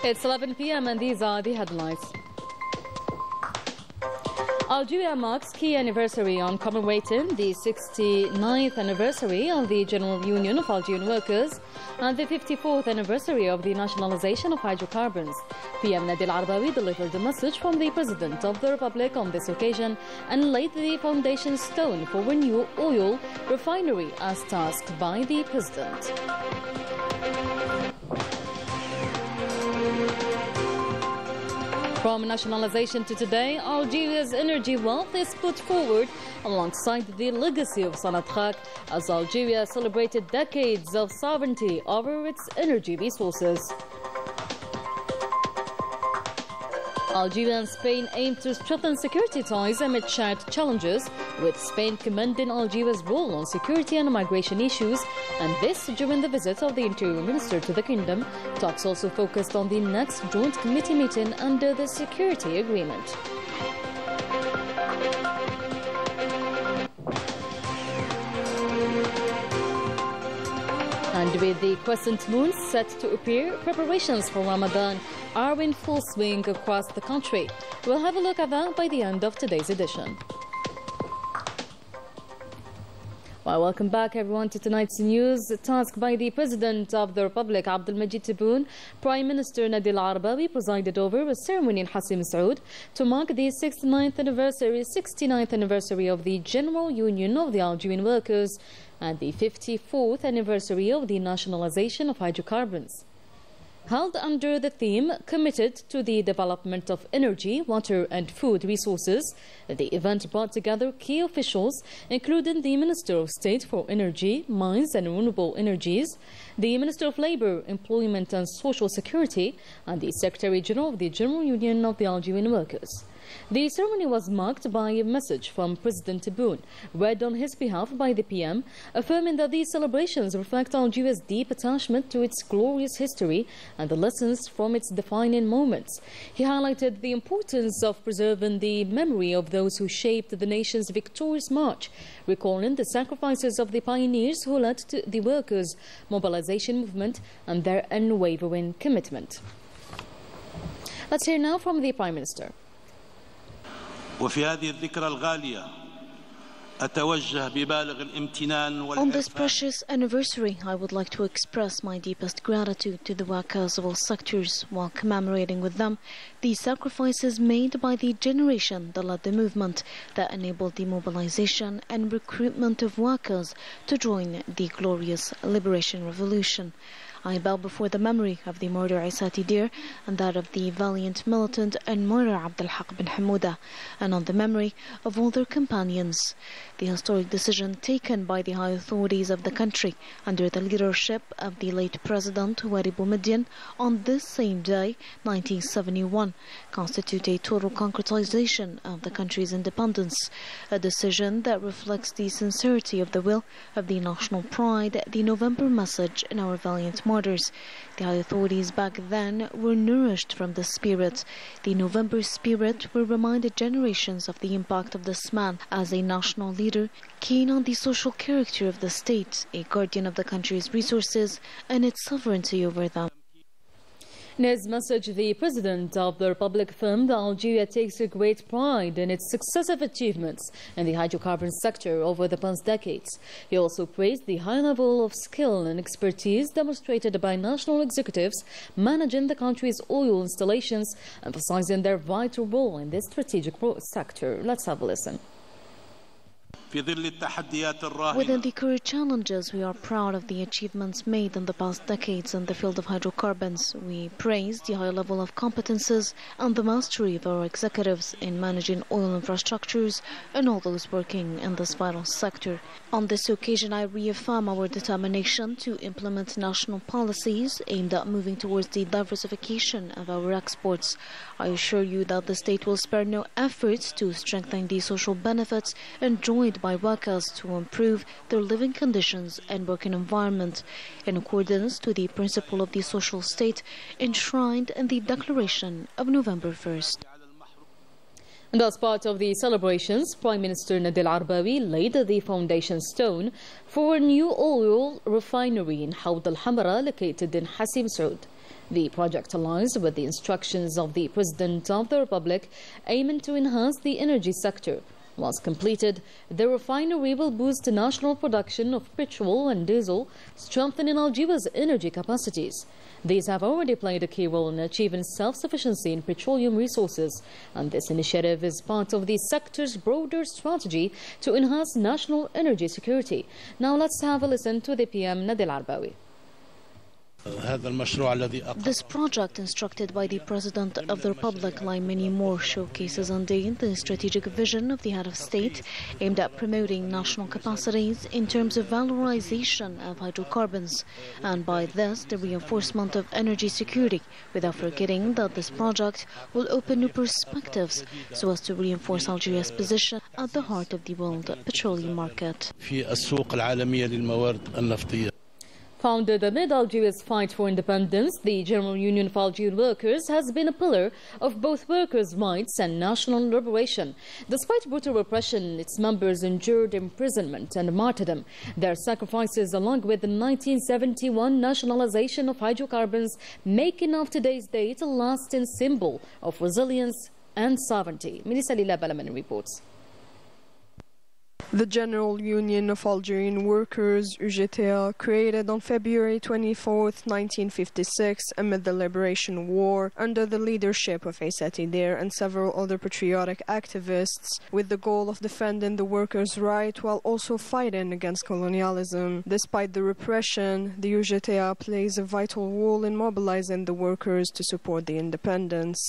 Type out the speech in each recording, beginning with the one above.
It's 11 p.m. and these are the headlines. Algeria marks key anniversary on commemorating the 69th anniversary of the General Union of Algerian Workers and the 54th anniversary of the nationalization of hydrocarbons. PM Nabil Arbawi delivered a message from the President of the Republic on this occasion and laid the foundation stone for a new oil refinery as tasked by the President. From nationalization to today, Algeria's energy wealth is put forward alongside the legacy of Sanat Khak as Algeria celebrated decades of sovereignty over its energy resources. Algeria and Spain aim to strengthen security ties amid shared challenges, with Spain commending Algeria's role on security and migration issues, and this during the visit of the Interior Minister to the kingdom. Talks also focused on the next joint committee meeting under the security agreement. And with the crescent moon set to appear, preparations for Ramadan are in full swing across the country. We'll have a look at that by the end of today's edition. Well, welcome back everyone to tonight's news. Tasked by the President of the Republic, Abdelmajid Tebboune, Prime Minister Nabil Arbawi presided over a ceremony in Hassim Saud to mark the 69th anniversary of the General Union of the Algerian Workers and the 54th anniversary of the nationalization of hydrocarbons. Held under the theme Committed to the Development of Energy, Water and Food Resources, the event brought together key officials, including the Minister of State for Energy, Mines and Renewable Energies, the Minister of Labour, Employment and Social Security, and the Secretary General of the General Union of the Algerian Workers. The ceremony was marked by a message from President Tebboune, read on his behalf by the PM, affirming that these celebrations reflect Algeria's deep attachment to its glorious history and the lessons from its defining moments. He highlighted the importance of preserving the memory of those who shaped the nation's victorious march, recalling the sacrifices of the pioneers who led to the workers' mobilization movement and their unwavering commitment. Let's hear now from the Prime Minister. وفي هذه الذكرى الغالية أتوجه ببالغ الامتنان والعرفان. On this precious anniversary, I would like to express my deepest gratitude to the workers of all sectors while commemorating with them the sacrifices made by the generation that led the movement that enabled the mobilization and recruitment of workers to join the glorious liberation revolution. I bow before the memory of the martyr Issa Tidir and that of the valiant militant and martyr Abdelhaq bin Hamouda, and on the memory of all their companions. The historic decision taken by the high authorities of the country under the leadership of the late President Houari Boumediene on this same day, 1971, constitute a total concretization of the country's independence, a decision that reflects the sincerity of the will of the national pride, the November message in our valiant martyrs. The high authorities back then were nourished from the spirit. The November spirit will remind generations of the impact of this man as a national leader, keen on the social character of the state, a guardian of the country's resources and its sovereignty over them. In his message, the President of the Republic affirmed that Algeria takes a great pride in its successive achievements in the hydrocarbon sector over the past decades. He also praised the high level of skill and expertise demonstrated by national executives managing the country's oil installations, emphasizing their vital role in this strategic sector. Let's have a listen. Within the current challenges, we are proud of the achievements made in the past decades in the field of hydrocarbons. We praise the high level of competences and the mastery of our executives in managing oil infrastructures and all those working in this vital sector. On this occasion, I reaffirm our determination to implement national policies aimed at moving towards the diversification of our exports. I assure you that the state will spare no efforts to strengthen the social benefits enjoyed by workers to improve their living conditions and working environment in accordance to the principle of the social state enshrined in the Declaration of November 1st. And as part of the celebrations, Prime Minister Nabil Arbawi laid the foundation stone for a new oil refinery in Hawd al-Hamra located in Hassim Saud. The project aligns with the instructions of the President of the Republic, aiming to enhance the energy sector. Once completed, the refinery will boost national production of petrol and diesel, strengthening Algeria's energy capacities. These have already played a key role in achieving self-sufficiency in petroleum resources, and this initiative is part of the sector's broader strategy to enhance national energy security. Now let's have a listen to the PM Nadil Arbawi. This project, instructed by the President of the Republic, like many more, showcases indeed the strategic vision of the head of state aimed at promoting national capacities in terms of valorization of hydrocarbons, and by this the reinforcement of energy security, without forgetting that this project will open new perspectives so as to reinforce Algeria's position at the heart of the world petroleum market. Founded amid Algeria's fight for independence, the General Union of Algerian Workers has been a pillar of both workers' rights and national liberation. Despite brutal repression, its members endured imprisonment and martyrdom. Their sacrifices, along with the 1971 nationalization of hydrocarbons, making of today's date a lasting symbol of resilience and sovereignty. Melissa Lila Balaman reports. The General Union of Algerian Workers, UGTA, created on February 24, 1956, amid the Liberation War, under the leadership of Aissati Dair and several other patriotic activists, with the goal of defending the workers' right while also fighting against colonialism. Despite the repression, the UGTA plays a vital role in mobilizing the workers to support the independence.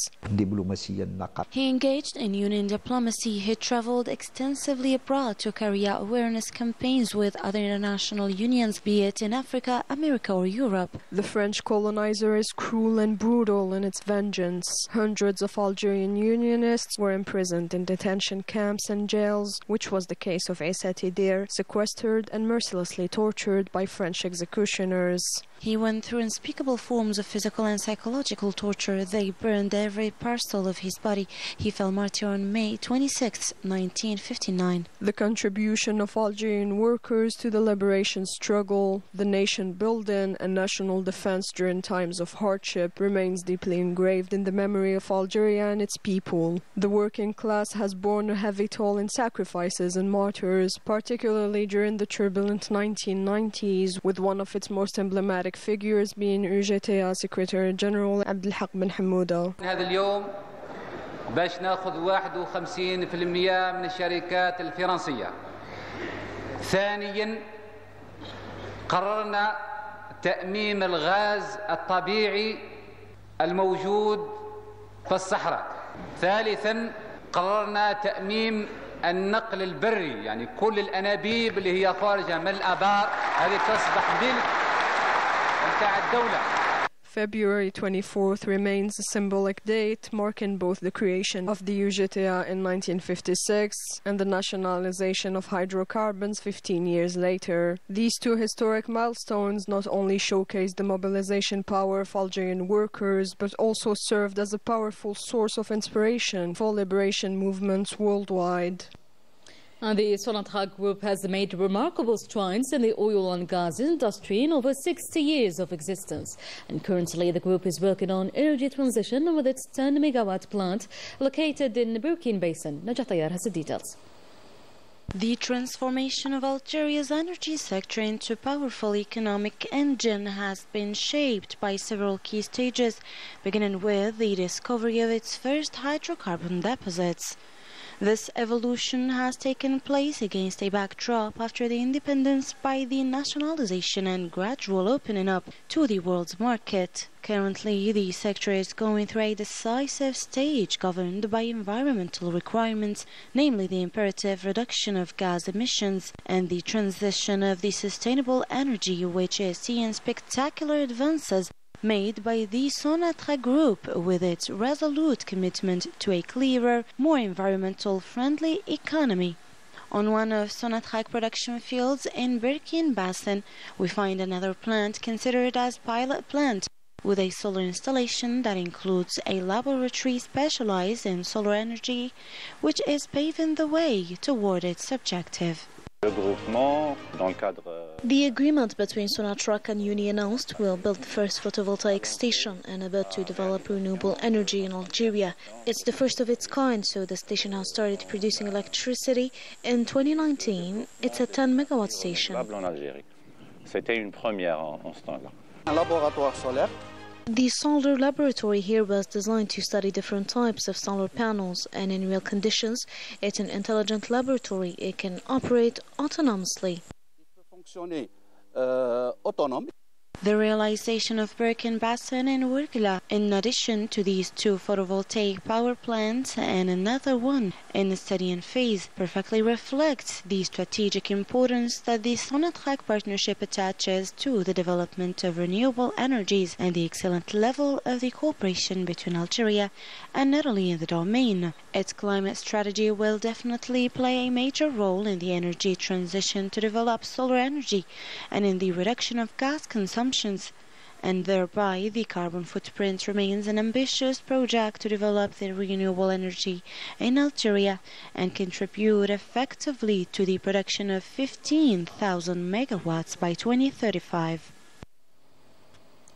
He engaged in union diplomacy. He traveled extensively abroad to carry out awareness campaigns with other international unions, be it in Africa, America or Europe. The French colonizer is cruel and brutal in its vengeance. Hundreds of Algerian unionists were imprisoned in detention camps and jails, which was the case of Aissati Dair, sequestered and mercilessly tortured by French executioners. He went through unspeakable forms of physical and psychological torture. They burned every parcel of his body. He fell martyr on May 26, 1959. The contribution of Algerian workers to the liberation struggle, the nation building and national defense during times of hardship remains deeply engraved in the memory of Algeria and its people. The working class has borne a heavy toll in sacrifices and martyrs, particularly during the turbulent 1990s, with one of its most emblematic figures being UGTA Secretary General Abdelhak Ben Hamouda. هذا اليوم باش ناخذ 51% من الشركات الفرنسية. ثانيا قررنا تأميم الغاز الطبيعي الموجود في الصحراء. ثالثا قررنا تأميم النقل البري، يعني كل الأنابيب اللي هي خارجة من الآبار هذه تصبح ملك متاع الدولة. February 24th remains a symbolic date, marking both the creation of the UGTA in 1956 and the nationalization of hydrocarbons 15 years later. These two historic milestones not only showcased the mobilization power of Algerian workers, but also served as a powerful source of inspiration for liberation movements worldwide. And the Sonatrach Group has made remarkable strides in the oil and gas industry in over 60 years of existence. And currently the group is working on energy transition with its 10-megawatt plant located in the Burkina Basin. Najat Tayyar has the details. The transformation of Algeria's energy sector into a powerful economic engine has been shaped by several key stages, beginning with the discovery of its first hydrocarbon deposits. This evolution has taken place against a backdrop after the independence by the nationalization and gradual opening up to the world's market. Currently, the sector is going through a decisive stage governed by environmental requirements, namely the imperative reduction of gas emissions and the transition of the sustainable energy, which is seeing spectacular advances made by the Sonatrach Group with its resolute commitment to a clearer, more environmental-friendly economy. On one of Sonatrach production fields in Burkina Basin, we find another plant considered as pilot plant, with a solar installation that includes a laboratory specialized in solar energy, which is paving the way toward its objective. The agreement between Sonatrach and Uni announced will build the first photovoltaic station and about to develop renewable energy in Algeria. It's the first of its kind, so the station has started producing electricity. In 2019, it's a 10 megawatt station. C'était une première en ce temps-là. Un laboratoire solaire. The solar laboratory here was designed to study different types of solar panels, and in real conditions, it's an intelligent laboratory. It can operate autonomously. The realization of Birkin Basin and Wirgla, in addition to these two photovoltaic power plants and another one in the studying phase, perfectly reflects the strategic importance that the Sonatrach partnership attaches to the development of renewable energies and the excellent level of the cooperation between Algeria and Italy in the domain. Its climate strategy will definitely play a major role in the energy transition to develop solar energy and in the reduction of gas consumption, and thereby the carbon footprint remains an ambitious project to develop the renewable energy in Algeria and contribute effectively to the production of 15,000 megawatts by 2035.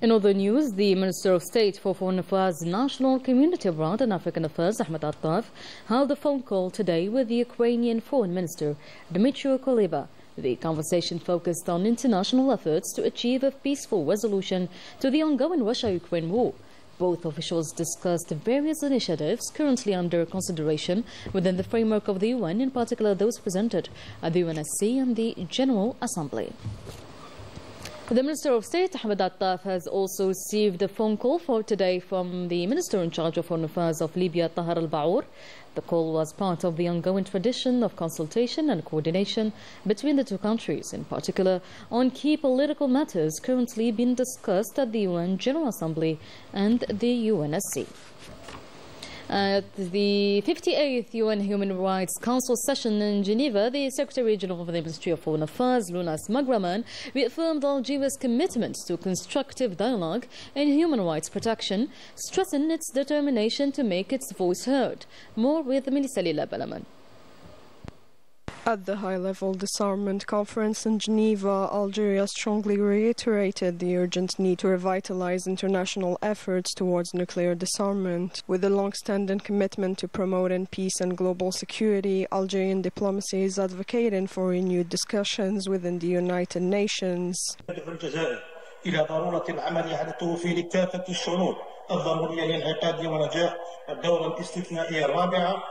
In other news, the Minister of State for Foreign Affairs, National Community Abroad and African Affairs, Ahmed Attaf, held a phone call today with the Ukrainian Foreign Minister, Dmytro Kuleba. The conversation focused on international efforts to achieve a peaceful resolution to the ongoing Russia-Ukraine war. Both officials discussed various initiatives currently under consideration within the framework of the UN, in particular those presented at the UNSC and the General Assembly. The Minister of State, Ahmed Attaf, has also received a phone call for today from the Minister in charge of Foreign Affairs of Libya, Tahar al-Baour. The call was part of the ongoing tradition of consultation and coordination between the two countries, in particular on key political matters currently being discussed at the UN General Assembly and the UNSC. At the 58th UN Human Rights Council session in Geneva, the Secretary General of the Ministry of Foreign Affairs, Lounas Maghraman, reaffirmed Algeria's commitment to constructive dialogue and human rights protection, stressing its determination to make its voice heard. More with Melissa Lila Balaman. At the high-level disarmament conference in Geneva, Algeria strongly reiterated the urgent need to revitalize international efforts towards nuclear disarmament. With a long-standing commitment to promoting peace and global security, Algerian diplomacy is advocating for renewed discussions within the United Nations. إلى ضرورة العمل على توفير كافة الشروط الضرورية لانعقاد ونجاح الدورة الاستثنائية الرابعة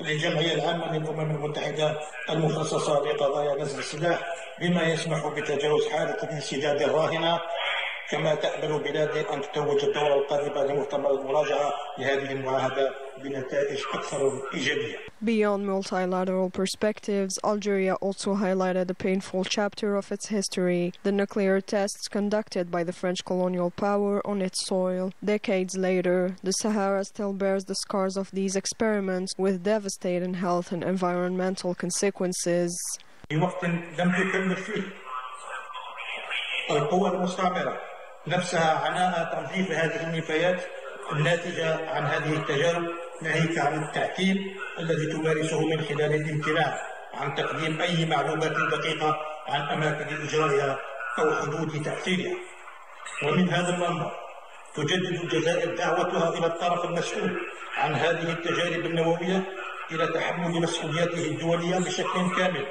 للجمعية العامة للأمم المتحدة المخصصة لقضايا نزع السلاح، بما يسمح بتجاوز حالة الانسداد الراهنة، كما تأمل بلادي أن تتوج الدورة القادمة لمؤتمر المراجعة لهذه المعاهدة بنتائج أكثر إيجابية. Beyond multilateral perspectives, Algeria also highlighted a painful chapter of its history, the nuclear tests conducted by the French colonial power on its soil. Decades later, the Sahara still bears the scars of these experiments with devastating health and environmental consequences. القوى المستعمرة نفسها عناء تنظيف هذه النفايات الناتجة عن هذه التجارب، ناهيك عن التعتيم الذي تمارسه من خلال الامتناع عن تقديم أي معلومات دقيقة عن أماكن إجرائها أو حدود تأثيرها. ومن هذا المنظر تجدد الجزائر دعوتها إلى الطرف المسؤول عن هذه التجارب النووية إلى تحمل مسؤولياته الدولية بشكل كامل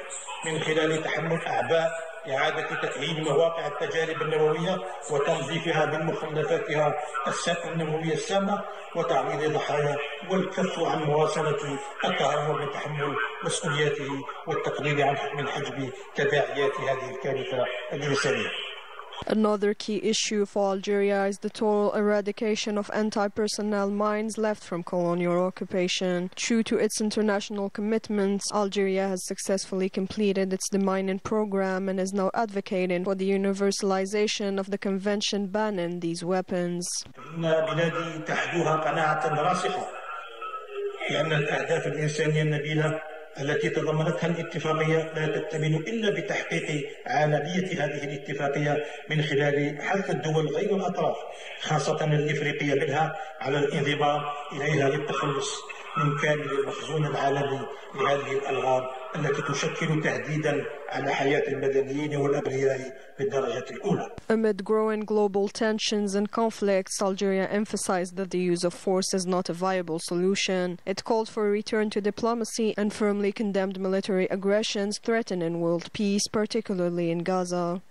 من خلال تحمل أعباء إعادة تأهيل مواقع التجارب النووية وتنظيفها من مخلفاتها النووية السامة وتعويض الضحايا والكف عن مواصلة التهرب من تحمل مسؤولياته والتقليل من حجم تداعيات هذه الكارثة الإنسانية. Another key issue for Algeria is the total eradication of anti-personnel mines left from colonial occupation. True to its international commitments, Algeria has successfully completed its demining program and is now advocating for the universalization of the convention banning these weapons. بلادي تحدوها قناعة راسخة بأن الأهداف الإنسانية النبيلة التي تضمنتها الاتفاقية لا تكتمل إلا بتحقيق عملية هذه الاتفاقية من خلال حث الدول غير الأطراف خاصة الإفريقية منها على الانضمام إليها للتخلص من كامل المخزون العالمي لهذه الألغام التي تشكل تهديدا على حياة المدنيين والأبرياء بالدرجة الأولى. Amid growing global tensions and conflicts, Algeria emphasized that the use of force is not a viable solution. It called for a return to diplomacy and firmly condemned military aggressions threatening world peace, particularly in Gaza.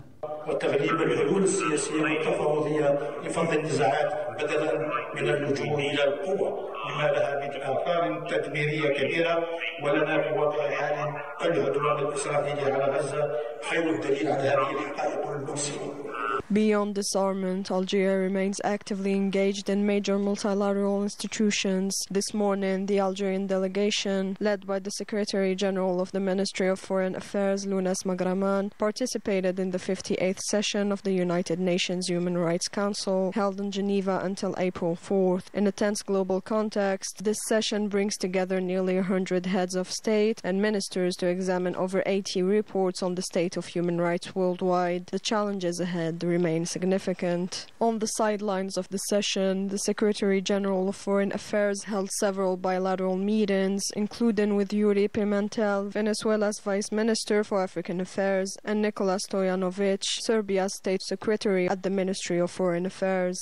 وتغليب الحلول السياسية والتفاوضية لفض النزاعات بدلا من اللجوء إلى القوة لما لها من آثار تدميرية كبيرة، ولنا في وضع حال العدوان الإسرائيلي على غزة خير الدليل على هذه الحقائق المؤسفة. Beyond disarmament, Algeria remains actively engaged in major multilateral institutions. This morning, the Algerian delegation, led by the Secretary General of the Ministry of Foreign Affairs, Lounas Maghraman, participated in the 58th session of the United Nations Human Rights Council, held in Geneva until April 4th. In a tense global context, this session brings together nearly 100 heads of state and ministers to examine over 80 reports on the state of human rights worldwide. The challenges ahead remain significant. On the sidelines of the session, the Secretary General of Foreign Affairs held several bilateral meetings, including with Yuri Pimentel, Venezuela's Vice Minister for African Affairs, and Nikola Stojanovic, Serbia's State Secretary at the Ministry of Foreign Affairs.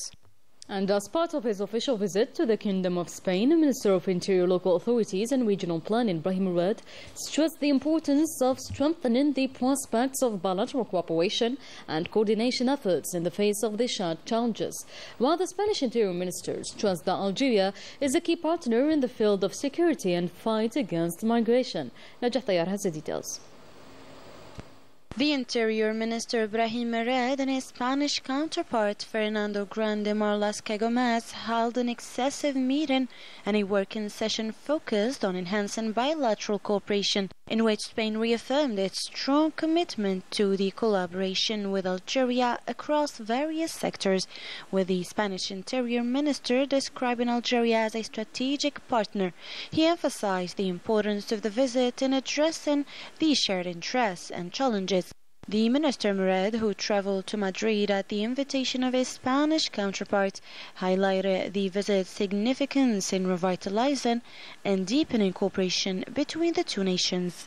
And as part of his official visit to the Kingdom of Spain, Minister of Interior, Local Authorities and Regional Planning, Ibrahim Murad, stressed the importance of strengthening the prospects of bilateral cooperation and coordination efforts in the face of the shared challenges, while the Spanish Interior Minister stressed that Algeria is a key partner in the field of security and fight against migration. Najah Tayyar has the details. The Interior Minister Ibrahim Murad and his Spanish counterpart Fernando Grande Marlaska Gomez held an excessive meeting and a working session focused on enhancing bilateral cooperation, in which Spain reaffirmed its strong commitment to the collaboration with Algeria across various sectors, with the Spanish Interior Minister describing Algeria as a strategic partner. He emphasized the importance of the visit in addressing these shared interests and challenges. The Minister Murad, who traveled to Madrid at the invitation of his Spanish counterpart, highlighted the visit's significance in revitalizing and deepening cooperation between the two nations.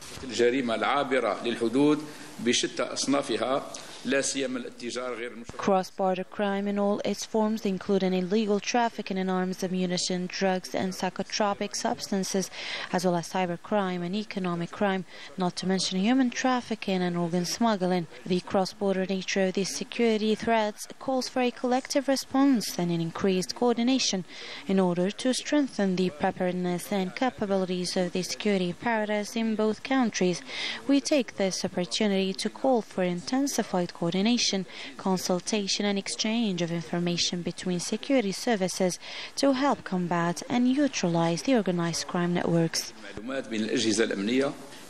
Cross-border crime in all its forms, including illegal trafficking in arms, ammunition, drugs and psychotropic substances, as well as cybercrime and economic crime, not to mention human trafficking and organ smuggling. The cross-border nature of these security threats calls for a collective response and an increased coordination in order to strengthen the preparedness and capabilities of the security apparatus in both countries. We take this opportunity to call for intensified coordination, consultation and exchange of information between security services to help combat and neutralize the organized crime networks.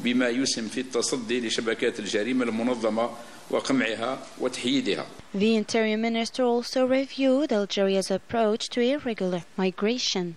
بما يسهم في التصدي لشبكات الجريمة المنظمة وقمعها وتحييدها. The Interior Minister also reviewed Algeria's approach to irregular migration.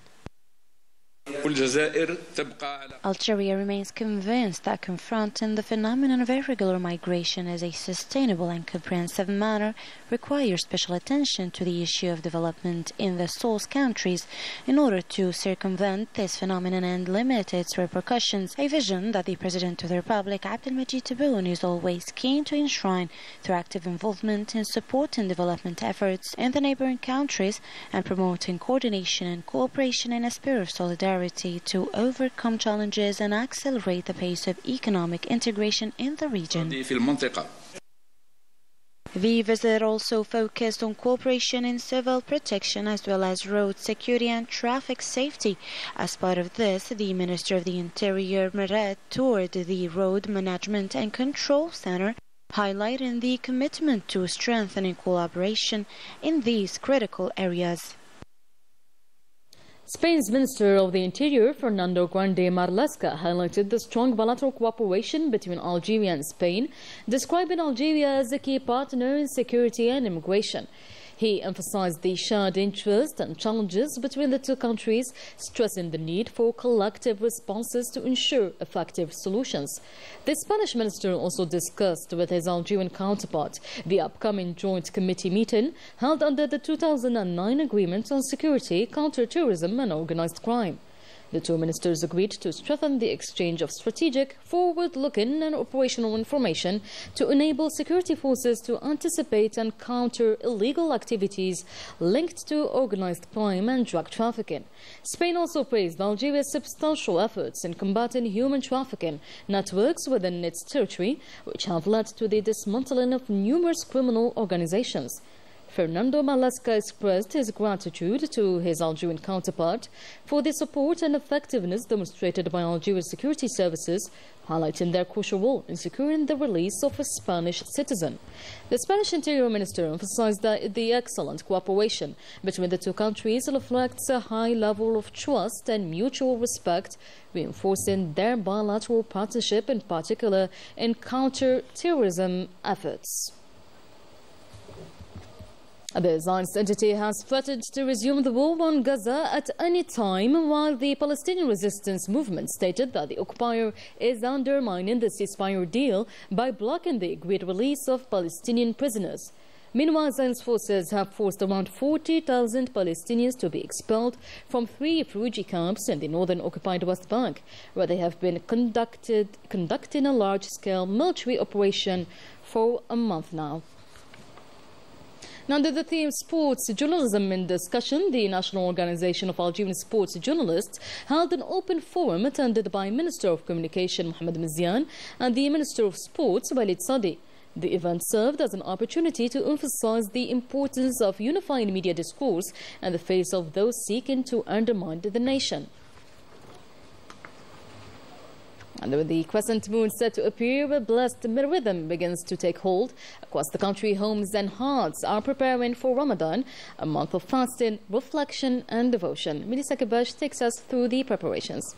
Algeria remains convinced that confronting the phenomenon of irregular migration as a sustainable and comprehensive manner requires special attention to the issue of development in the source countries in order to circumvent this phenomenon and limit its repercussions, a vision that the President of the Republic, Abdelmajid Tebboune, is always keen to enshrine through active involvement in supporting development efforts in the neighboring countries and promoting coordination and cooperation in a spirit of solidarity to overcome challenges and accelerate the pace of economic integration in the region. The visit also focused on cooperation in civil protection as well as road security and traffic safety. As part of this, the Minister of the Interior, Murad, toured the Road Management and Control Center, highlighting the commitment to strengthening collaboration in these critical areas. Spain's Minister of the Interior, Fernando Grande Marlaska, highlighted the strong bilateral cooperation between Algeria and Spain, describing Algeria as a key partner in security and immigration. He emphasized the shared interests and challenges between the two countries, stressing the need for collective responses to ensure effective solutions. The Spanish minister also discussed with his Algerian counterpart the upcoming joint committee meeting held under the 2009 Agreement on Security, Counter-Terrorism and Organized Crime. The two ministers agreed to strengthen the exchange of strategic, forward-looking and operational information to enable security forces to anticipate and counter illegal activities linked to organized crime and drug trafficking. Spain also praised Algeria's substantial efforts in combating human trafficking networks within its territory, which have led to the dismantling of numerous criminal organizations. Fernando Malasca expressed his gratitude to his Algerian counterpart for the support and effectiveness demonstrated by Algeria's security services, highlighting their crucial role in securing the release of a Spanish citizen. The Spanish Interior Minister emphasized that the excellent cooperation between the two countries reflects a high level of trust and mutual respect, reinforcing their bilateral partnership, in particular in counter-terrorism efforts. The Zionist entity has threatened to resume the war on Gaza at any time, while the Palestinian resistance movement stated that the occupier is undermining the ceasefire deal by blocking the agreed release of Palestinian prisoners. Meanwhile, Zionist forces have forced around 40,000 Palestinians to be expelled from 3 refugee camps in the northern occupied West Bank, where they have been conducting a large-scale military operation for a month now. Now, under the theme Sports Journalism in Discussion, the National Organization of Algerian Sports Journalists held an open forum attended by Minister of Communication Mohamed Mzian and the Minister of Sports Walid Sadi. The event served as an opportunity to emphasize the importance of unifying media discourse in the face of those seeking to undermine the nation. And with the crescent moon set to appear, a blessed rhythm begins to take hold. Across the country, homes and hearts are preparing for Ramadan, a month of fasting, reflection and devotion. Melissa Kabash takes us through the preparations.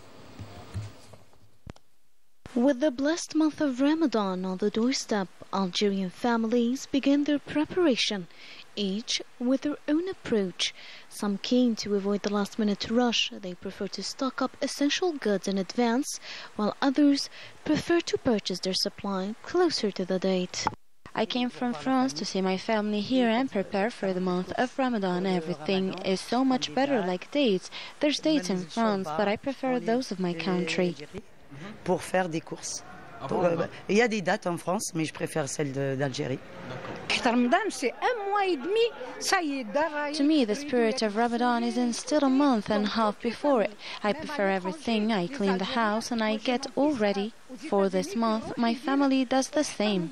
With the blessed month of Ramadan on the doorstep, Algerian families begin their preparation, each with their own approach. Some keen to avoid the last-minute rush, they prefer to stock up essential goods in advance, while others prefer to purchase their supply closer to the date. I came from France to see my family here and prepare for the month of Ramadan. Everything is so much better, like dates. There's dates in France, but I prefer those of my country. Pour faire des courses. Il y a des dates en France, mais je préfère celles d'Algérie. To me, the spirit of Ramadan is instilled a month and a half before it. I prefer everything. I clean the house and I get all ready for this month. My family does the same.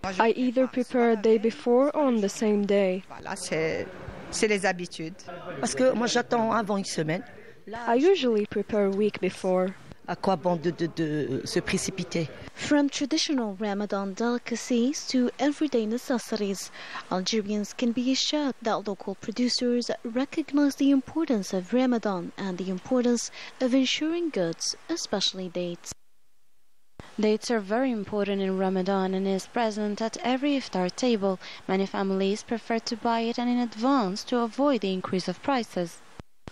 I either prepare a day before or on the same day. C'est les habitudes. Parce que moi j'attends avant une semaine. I usually prepare a week before. À quoi bon de se précipiter? From traditional Ramadan delicacies to everyday necessities, Algerians can be assured that local producers recognize the importance of Ramadan and the importance of ensuring goods, especially dates. Dates are very important in Ramadan and is present at every iftar table. Many families prefer to buy it in advance to avoid the increase of prices.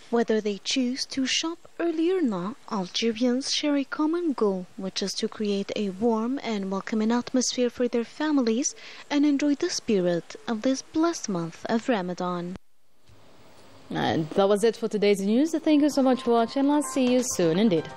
Whether they choose to shop early or not, Algerians share a common goal, which is to create a warm and welcoming atmosphere for their families and enjoy the spirit of this blessed month of Ramadan. And that was it for today's news. Thank you so much for watching. I'll see you soon indeed.